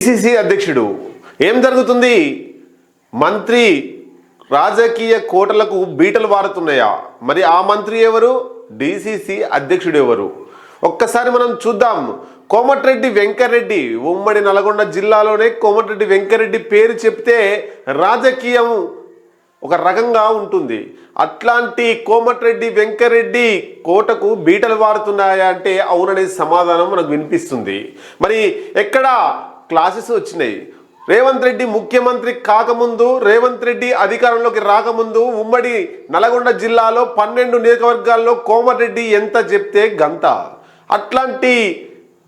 PCC అధ్యక్షుడు ఏం జరుగుతుంది? మంత్రి రాజకీయ కోటలకు బీటలు వారుతున్నాయా? మరి ఆ మంత్రి ఎవరు? డిసిసి అధ్యక్షుడు ఎవరు? ఒక్కసారి మనం చూద్దాం. కోమటిరెడ్డి వెంకటరెడ్డి, ఉమ్మడి నల్గొండ జిల్లాలోనే కోమటిరెడ్డి వెంకటరెడ్డి పేరు చెప్తే రాజకీయం ఒక రకంగా ఉంటుంది. అట్లాంటి కోమటిరెడ్డి వెంకటరెడ్డి కోటకు బీటలు వారుతున్నాయా అంటే అవుననే సమాధానం మనకు వినిపిస్తుంది. మరి ఎక్కడ క్లాసెస్ వచ్చినాయి? రేవంత్ రెడ్డి ముఖ్యమంత్రి కాకముందు, రేవంత్ రెడ్డి అధికారంలోకి రాకముందు ఉమ్మడి నల్గొండ జిల్లాలో 12 నియోజకవర్గాల్లో కోమటిరెడ్డి ఎంత చెప్తే గంత. అట్లాంటి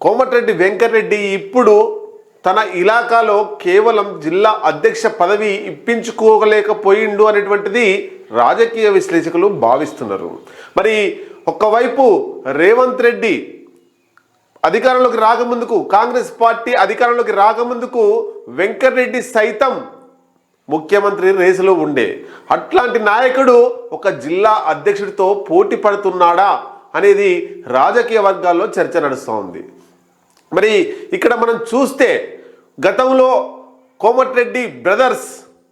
కోమటిరెడ్డి వెంకటరెడ్డి ఇప్పుడు తన ఇలాకాలో కేవలం జిల్లా అధ్యక్ష పదవి ఇప్పించుకోలేకపోయిండు అనేటువంటిది రాజకీయ విశ్లేషకులు భావిస్తున్నారు. మరి ఒక్కవైపు రేవంత్ రెడ్డి అధికారంలోకి రాకముందుకు, కాంగ్రెస్ పార్టీ అధికారంలోకి రాకముందుకు వెంకటరెడ్డి సైతం ముఖ్యమంత్రి రేసులో ఉండే. అట్లాంటి నాయకుడు ఒక జిల్లా అధ్యక్షుడితో పోటీ పడుతున్నాడా అనేది రాజకీయ వర్గాల్లో చర్చ నడుస్తూ ఉంది. మరి ఇక్కడ మనం చూస్తే గతంలో Komatireddy brothers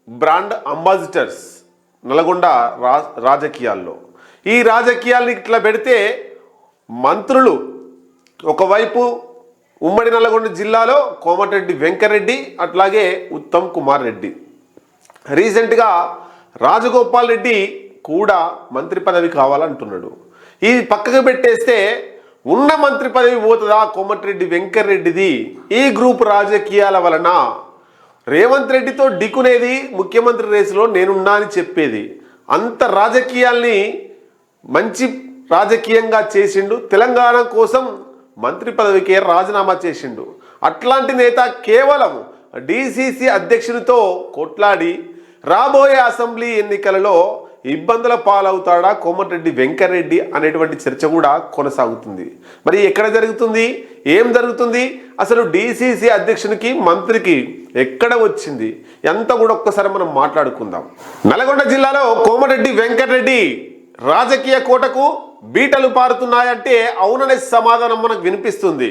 brand ambassadors Nalgonda రాజకీయాల్లో, ఈ రాజకీయాల్ని ఇట్లా పెడితే మంత్రులు ఒకవైపు ఉమ్మడి నల్గొండ జిల్లాలో కోమటిరెడ్డి వెంకటరెడ్డి, అట్లాగే ఉత్తమ్ కుమార్ రెడ్డి, రీసెంట్గా రాజగోపాల్ రెడ్డి కూడా మంత్రి పదవి కావాలంటున్నాడు. ఈ పక్కకు పెట్టేస్తే ఉన్న మంత్రి పదవి పోతుందా కోమటిరెడ్డి వెంకటరెడ్డిది? ఈ గ్రూప్ రాజకీయాల వలన రేవంత్ రెడ్డితో ఢిక్కునేది ముఖ్యమంత్రి రేసులో నేనున్నా అని చెప్పేది. అంత రాజకీయాల్ని మంచి రాజకీయంగా చేసిండు. తెలంగాణ కోసం మంత్రి పదవికే రాజీనామా చేసిండు. అట్లాంటి నేత కేవలం డిసిసి అధ్యక్షునితో కొట్లాడి రాబోయే అసెంబ్లీ ఎన్నికలలో ఇబ్బందుల పాలవుతాడా కోమటిరెడ్డి వెంకటరెడ్డి అనేటువంటి చర్చ కూడా కొనసాగుతుంది. మరి ఎక్కడ జరుగుతుంది? ఏం జరుగుతుంది? అసలు డిసిసి అధ్యక్షునికి మంత్రికి ఎక్కడ వచ్చింది? ఎంత కూడా ఒక్కసారి మనం మాట్లాడుకుందాం. నల్గొండ జిల్లాలో కోమటిరెడ్డి వెంకటరెడ్డి రాజకీయ కోటకు బీటలు పారుతున్నాయంటే అవుననే సమాధానం మనకు వినిపిస్తుంది.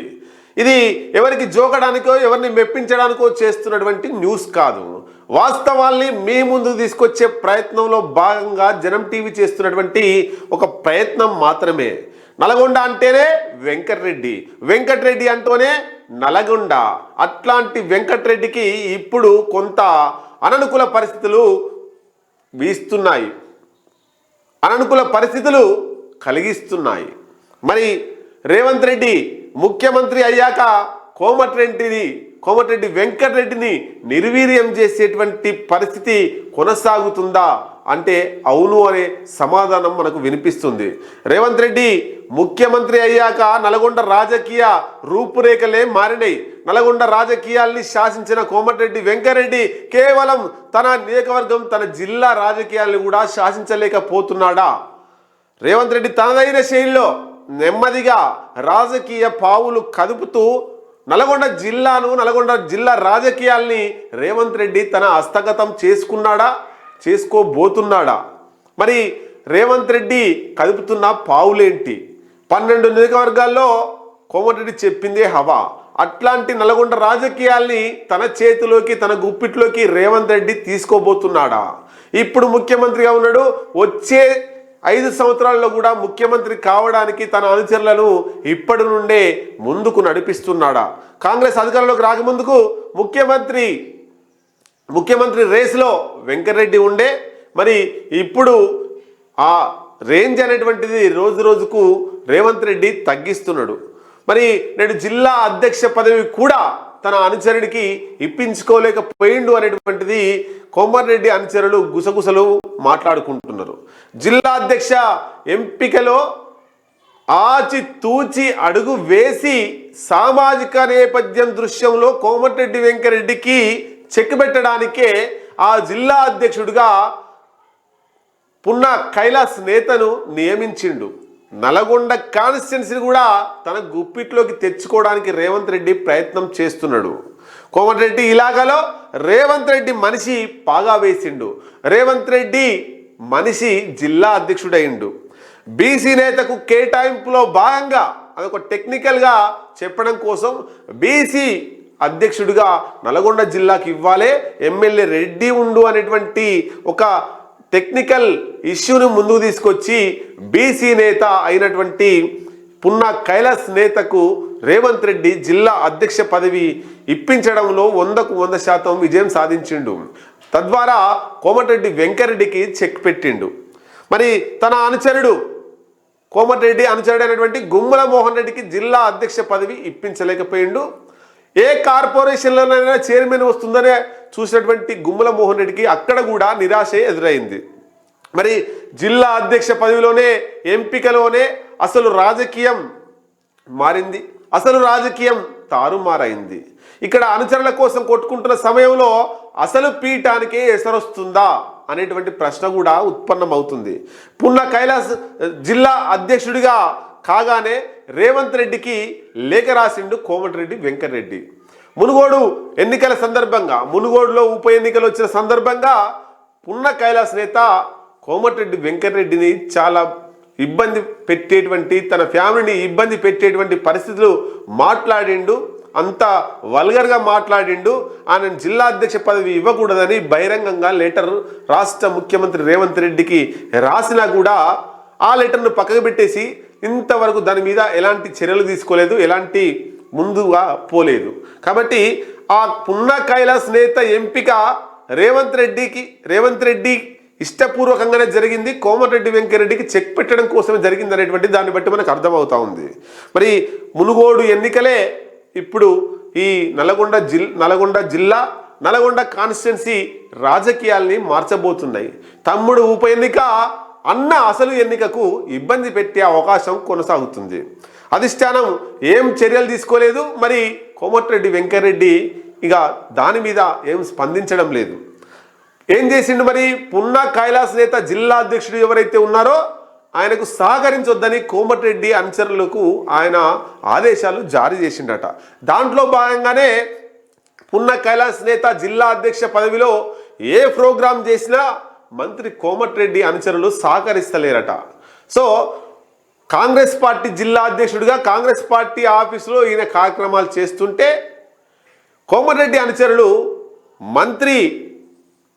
ఇది ఎవరికి జోకడానికో ఎవరిని మెప్పించడానికో చేస్తున్నటువంటి న్యూస్ కాదు. వాస్తవాల్ని మీ ముందు తీసుకొచ్చే ప్రయత్నంలో భాగంగా జనం టీవీ చేస్తున్నటువంటి ఒక ప్రయత్నం మాత్రమే. నల్గొండ అంటేనే వెంకటరెడ్డి, వెంకటరెడ్డి అంటూనే నల్గొండ. అట్లాంటి వెంకటరెడ్డికి ఇప్పుడు కొంత అననుకూల పరిస్థితులు వీస్తున్నాయి, అననుకూల పరిస్థితులు కలిగిస్తున్నాయి. మరి రేవంత్ రెడ్డి ముఖ్యమంత్రి అయ్యాక కోమటిరెడ్డి వెంకటరెడ్డిని నిర్వీర్యం చేసేటువంటి పరిస్థితి కొనసాగుతుందా అంటే అవును అనే సమాధానం మనకు వినిపిస్తుంది. రేవంత్ రెడ్డి ముఖ్యమంత్రి అయ్యాక నల్గొండ రాజకీయ రూపురేఖలే మారినాయి. నల్గొండ రాజకీయాల్ని శాసించిన కోమటిరెడ్డి వెంకటరెడ్డి కేవలం తన నియోజకవర్గం, తన జిల్లా రాజకీయాల్ని కూడా శాసించలేకపోతున్నాడా? రేవంత్ రెడ్డి తనదైన శైలిలో నెమ్మదిగా రాజకీయ పావులు కదుపుతూ నల్గొండ జిల్లా రాజకీయాల్ని రేవంత్ రెడ్డి తన హస్తగతం చేసుకున్నాడా, చేసుకోబోతున్నాడా? మరి రేవంత్ రెడ్డి కదుపుతున్న పావులేంటి? 12 నియోజకవర్గాల్లో కోమటిరెడ్డి చెప్పిందే హవా. అట్లాంటి నల్గొండ రాజకీయాల్ని తన చేతిలోకి, తన గుప్పిట్లోకి రేవంత్ రెడ్డి తీసుకోబోతున్నాడా? ఇప్పుడు ముఖ్యమంత్రిగా ఉన్నాడు. వచ్చే 5 సంవత్సరాల్లో కూడా ముఖ్యమంత్రి కావడానికి తన అనుచరులను ఇప్పటి నుండే ముందుకు నడిపిస్తున్నాడా? కాంగ్రెస్ అధికారంలోకి రాకముందుకు ముఖ్యమంత్రి రేసులో వెంకటరెడ్డి ఉండే. మరి ఇప్పుడు ఆ రేంజ్ అనేటువంటిది రోజు రోజుకు రేవంత్ రెడ్డి తగ్గిస్తున్నాడు. మరి నేడు జిల్లా అధ్యక్ష పదవి కూడా తన అనుచరుడికి ఇప్పించుకోలేకపోయిండు అనేటువంటిది కోమటిరెడ్డి అనుచరులు గుసగుసలు మాట్లాడుకుంటున్నారు. జిల్లా అధ్యక్ష ఎంపికలో ఆచి తూచి అడుగు వేసి సామాజిక నేపథ్యం దృశ్యంలో కోమటిరెడ్డి వెంకటరెడ్డికి చెక్ పెట్టడానికే ఆ జిల్లా అధ్యక్షుడిగా పున్న కైలాస్ నేతను నియమించిండు. నల్గొండ కాన్స్టిట్యున్సీని కూడా తన గుప్పిట్లోకి తెచ్చుకోవడానికి రేవంత్ రెడ్డి ప్రయత్నం చేస్తున్నాడు. కోమటిరెడ్డి ఇలాగాలో రేవంత్ రెడ్డి మనిషి పాగా వేసిండు. రేవంత్ రెడ్డి మనిషి జిల్లా అధ్యక్షుడైండు. బీసీ నేతకు కేటాయింపులో భాగంగా అదొక టెక్నికల్గా చెప్పడం కోసం బీసీ అధ్యక్షుడిగా నల్గొండ జిల్లాకి ఇవ్వాలి, ఎమ్మెల్యే రెడ్డి ఉండు అనేటువంటి ఒక టెక్నికల్ ఇష్యూని ముందుకు తీసుకొచ్చి బీసీ నేత అయినటువంటి పున్నా కైలాస్ నేతకు రేవంత్ రెడ్డి జిల్లా అధ్యక్ష పదవి ఇప్పించడంలో 100కు 100% విజయం సాధించిండు. తద్వారా కోమటిరెడ్డి వెంకరెడ్డికి చెక్ పెట్టిండు. మరి తన అనుచరుడు కోమటిరెడ్డి అనుచరుడు అయినటువంటి గుమ్మల మోహన్ రెడ్డికి జిల్లా అధ్యక్ష పదవి ఇప్పించలేకపోయిండు. ఏ కార్పొరేషన్లోనైనా చైర్మన్ వస్తుందనే చూసినటువంటి గుమ్మల మోహన్ రెడ్డికి అక్కడ కూడా నిరాశ ఎదురైంది. మరి జిల్లా అధ్యక్ష పదవిలోనే ఎంపికలోనే అసలు రాజకీయం మారింది, అసలు రాజకీయం తారుమారైంది. ఇక్కడ అనుచరుల కోసం కొట్టుకుంటున్న సమయంలో అసలు పీఠానికే ఎసరొస్తుందా అనేటువంటి ప్రశ్న కూడా ఉత్పన్నమవుతుంది. పున్నా కైలాస్ జిల్లా అధ్యక్షుడిగా కాగానే రేవంత్ రెడ్డికి లేఖ రాసిండు కోమటిరెడ్డి వెంకటరెడ్డి. మునుగోడు ఎన్నికల సందర్భంగా, మునుగోడులో ఉప ఎన్నికలు వచ్చిన సందర్భంగా పున్నా కైలాస్ నేత కోమటిరెడ్డి వెంకటరెడ్డిని చాలా ఇబ్బంది పెట్టేటువంటి, తన ఫ్యామిలీని ఇబ్బంది పెట్టేటువంటి పరిస్థితులు మాట్లాడిండు. అంత వల్గర్గా మాట్లాడిండు. ఆయన జిల్లా అధ్యక్ష పదవి ఇవ్వకూడదని బహిరంగంగా లెటర్ రాష్ట్ర ముఖ్యమంత్రి రేవంత్ రెడ్డికి రాసినా కూడా ఆ లెటర్ను పక్కకు పెట్టేసి ఇంతవరకు దాని మీద ఎలాంటి చర్యలు తీసుకోలేదు, ఎలాంటి ముందుగా పోలేదు. కాబట్టి ఆ పున్నా కైలాస్ నేత ఎంపిక రేవంత్ రెడ్డి ఇష్టపూర్వకంగానే జరిగింది. కోమటిరెడ్డి వెంకరెడ్డికి చెక్ పెట్టడం కోసమే జరిగింది అనేటువంటి దాన్ని బట్టి మనకు అర్థమవుతా ఉంది. మరి మునుగోడు ఎన్నికలే ఇప్పుడు ఈ నల్గొండ జిల్లా నల్గొండ కాన్స్టిట్యున్సీ రాజకీయాల్ని మార్చబోతున్నాయి. తమ్ముడు ఉప ఎన్నిక అన్న అసలు ఎన్నికకు ఇబ్బంది పెట్టే అవకాశం కొనసాగుతుంది. అధిష్టానం ఏం చర్యలు తీసుకోలేదు. మరి కోమటిరెడ్డి వెంకరెడ్డి ఇక దాని మీద ఏం స్పందించడం లేదు. ఏం చేసిండు మరి? పున్నా కైలాస్ నేత జిల్లా అధ్యక్షుడు ఎవరైతే ఉన్నారో ఆయనకు సహకరించొద్దని కోమటిరెడ్డి అనుచరులకు ఆయన ఆదేశాలు జారీ చేసిండట. దాంట్లో భాగంగానే పున్నా కైలాస్ నేత జిల్లా అధ్యక్ష పదవిలో ఏ ప్రోగ్రాం చేసినా మంత్రి కోమటిరెడ్డి అనుచరులు సహకరిస్తలేరట. సో కాంగ్రెస్ పార్టీ జిల్లా అధ్యక్షుడిగా కాంగ్రెస్ పార్టీ ఆఫీసులో ఈయన కార్యక్రమాలు చేస్తుంటే కోమటిరెడ్డి అనుచరులు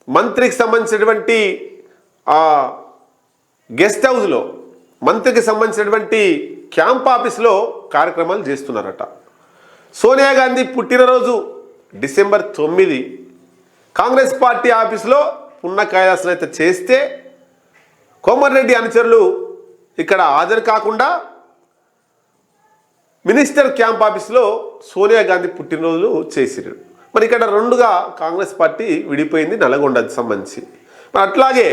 మంత్రికి సంబంధించినటువంటి గెస్ట్ హౌస్లో, మంత్రికి సంబంధించినటువంటి క్యాంప్ ఆఫీస్లో కార్యక్రమాలు చేస్తున్నారట. సోనియా గాంధీ పుట్టినరోజు డిసెంబర్ 9 కాంగ్రెస్ పార్టీ ఆఫీసులో పున్నా కైలాస్ అయితే చేస్తే కోమటిరెడ్డి అనుచరులు ఇక్కడ హాజరు కాకుండా మినిస్టర్ క్యాంప్ ఆఫీస్లో సోనియా గాంధీ పుట్టినరోజు చేసిరు. మరి ఇక్కడ రెండుగా కాంగ్రెస్ పార్టీ విడిపోయింది నల్గొండకు సంబంధించి. మరి అట్లాగే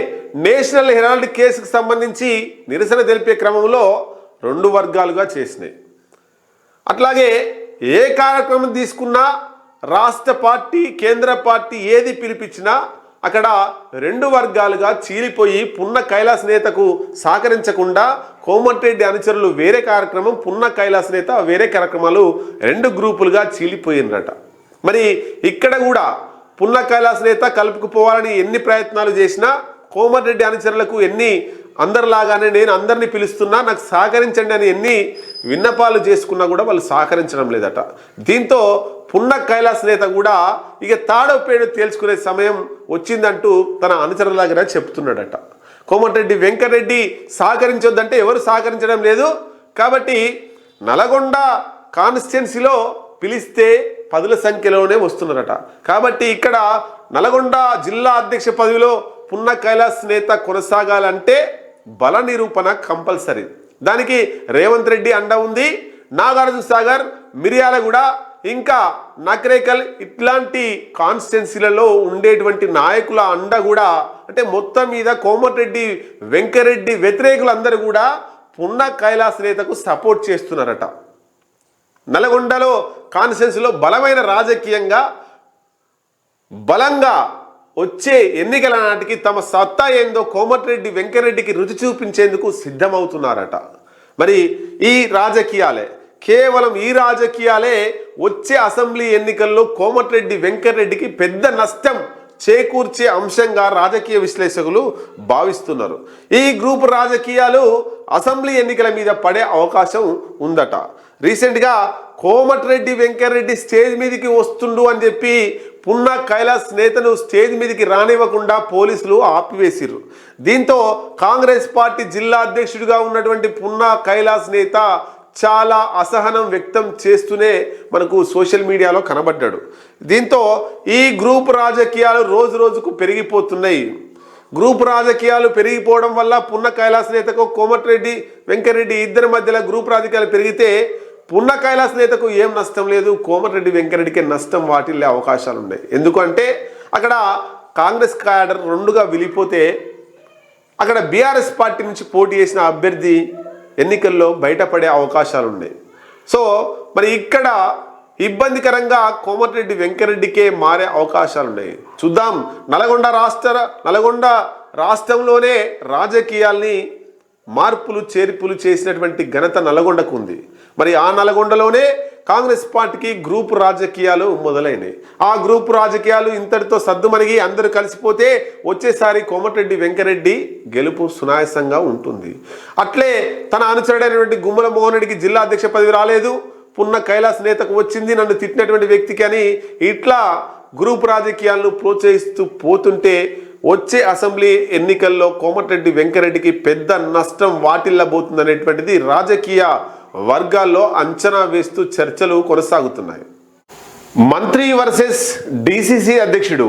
నేషనల్ హెరాల్డ్ కేసుకు సంబంధించి నిరసన తెలిపే క్రమంలో 2 వర్గాలుగా చేసినాయి. అట్లాగే ఏ కార్యక్రమం తీసుకున్నా రాష్ట్ర పార్టీ కేంద్ర పార్టీ ఏది పిలిపించినా అక్కడ 2 వర్గాలుగా చీలిపోయి పున్నా కైలాస్ నేతకు సహకరించకుండా కోమటిరెడ్డి అనుచరులు వేరే కార్యక్రమం, పున్నా కైలాస్ నేత వేరే కార్యక్రమాలు 2 గ్రూపులుగా చీలిపోయినరట. మరి ఇక్కడ కూడా పున్నా కైలాస్ నేత కలుపుకుపోవాలని ఎన్ని ప్రయత్నాలు చేసినా కోమటిరెడ్డి అనుచరులకు అందరిలాగానే నేను అందరినీ పిలుస్తున్నా నాకు సహకరించండి అని ఎన్ని విన్నపాలు చేసుకున్నా కూడా వాళ్ళు సహకరించడం లేదట. దీంతో పున్నా కైలాస్ నేత కూడా ఇక తాడో పేడో తేల్చుకునే సమయం వచ్చిందంటూ తన అనుచరుల దగ్గర చెప్తున్నాడట. కోమటిరెడ్డి వెంకరెడ్డి సహకరించొద్దంటే ఎవరు సహకరించడం లేదు. కాబట్టి నల్గొండ కాన్స్టిట్యున్సీలో పిలిస్తే 10ల సంఖ్యలోనే వస్తున్నారట. కాబట్టి ఇక్కడ నల్గొండ జిల్లా అధ్యక్ష పదవిలో పున్నా కైలాస్ నేత కొనసాగాలంటే బల నిరూపణ కంపల్సరీ. దానికి రేవంత్ రెడ్డి అండ ఉంది. నాగార్జున సాగర్, మిర్యాలగూడ, ఇంకా నకరేకల్ ఇట్లాంటి కాన్స్టిట్యున్సీలలో ఉండేటువంటి నాయకుల అండ కూడా, అంటే మొత్తం మీద కోమటిరెడ్డి వెంకరెడ్డి వ్యతిరేకులందరూ కూడా పున్నా కైలాస్ నేతకు సపోర్ట్ చేస్తున్నారట. నల్గొండలో కాన్స్టిట్యున్సీలో బలమైన రాజకీయంగా బలంగా వచ్చే ఎన్నికల నాటికి తమ సత్తా ఏందో కోమటిరెడ్డి వెంకరెడ్డికి రుచి చూపించేందుకు సిద్ధమవుతున్నారట. మరి ఈ రాజకీయాలే, కేవలం ఈ రాజకీయాలే వచ్చే అసెంబ్లీ ఎన్నికల్లో కోమటిరెడ్డి వెంకరెడ్డికి పెద్ద నష్టం చేకూర్చే అంశంగా రాజకీయ విశ్లేషకులు భావిస్తున్నారు. ఈ గ్రూప్ రాజకీయాలు అసెంబ్లీ ఎన్నికల మీద పడే అవకాశం ఉందట. రీసెంట్గా కోమటిరెడ్డి వెంకరెడ్డి స్టేజ్ మీదకి వస్తుండు అని చెప్పి పున్నా కైలాస్ నేతను స్టేజ్ మీదకి రానివ్వకుండా పోలీసులు ఆపివేసిర్రు. దీంతో కాంగ్రెస్ పార్టీ జిల్లా అధ్యక్షుడిగా ఉన్నటువంటి పున్నా కైలాస్ నేత చాలా అసహనం వ్యక్తం చేస్తూనే మనకు సోషల్ మీడియాలో కనబడ్డాడు. దీంతో ఈ గ్రూప్ రాజకీయాలు రోజు రోజుకు పెరిగిపోతున్నాయి. గ్రూప్ రాజకీయాలు పెరిగిపోవడం వల్ల పున్న కైలాస్ నేతకు కోమటిరెడ్డి వెంకరెడ్డి ఇద్దరి మధ్యలో గ్రూప్ రాజకీయాలు పెరిగితే పున్న కైలాస్ నేతకు ఏం నష్టం లేదు, కోమటిరెడ్డి వెంకరెడ్డికి నష్టం వాటిల్లే అవకాశాలు ఉన్నాయి. ఎందుకంటే అక్కడ కాంగ్రెస్ క్యాడర్ రెండుగా విలిపోతే అక్కడ బీఆర్ఎస్ పార్టీ నుంచి పోటీ చేసిన అభ్యర్థి ఎన్నికల్లో బయటపడే అవకాశాలు ఉన్నాయి. సో మరి ఇక్కడ ఇబ్బందికరంగా కోమటిరెడ్డి వెంకరెడ్డికే మారే అవకాశాలు ఉన్నాయి. చూద్దాం. నల్గొండ రాష్ట్రంలోనే రాజకీయాల్ని మార్పులు చేర్పులు చేసినటువంటి ఘనత నల్గొండకు ఉంది. మరి ఆ నల్గొండలోనే కాంగ్రెస్ పార్టీకి గ్రూప్ రాజకీయాలు మొదలైనవి. ఆ గ్రూప్ రాజకీయాలు ఇంతటితో సద్దుమణిగి అందరూ కలిసిపోతే వచ్చేసారి కోమటిరెడ్డి వెంకరెడ్డి గెలుపు సునాయాసంగా ఉంటుంది. అట్లే తన అనుచరుడైనటువంటి గుమ్మల మోహన్ రెడ్డికి జిల్లా అధ్యక్ష పదవి రాలేదు, పున్న కైలాస్ నేతకు వచ్చింది, నన్ను తిట్టినటువంటి వ్యక్తికి అని ఇట్లా గ్రూప్ రాజకీయాలను ప్రోత్సహిస్తూ పోతుంటే వచ్చే అసెంబ్లీ ఎన్నికల్లో కోమటిరెడ్డి వెంకరెడ్డికి పెద్ద నష్టం వాటిల్లబోతుందనేటువంటిది రాజకీయ వర్గాల్లో అంచనా వేస్తూ చర్చలు కొనసాగుతున్నాయి. మంత్రి వర్సెస్ డిసిసి అధ్యక్షుడు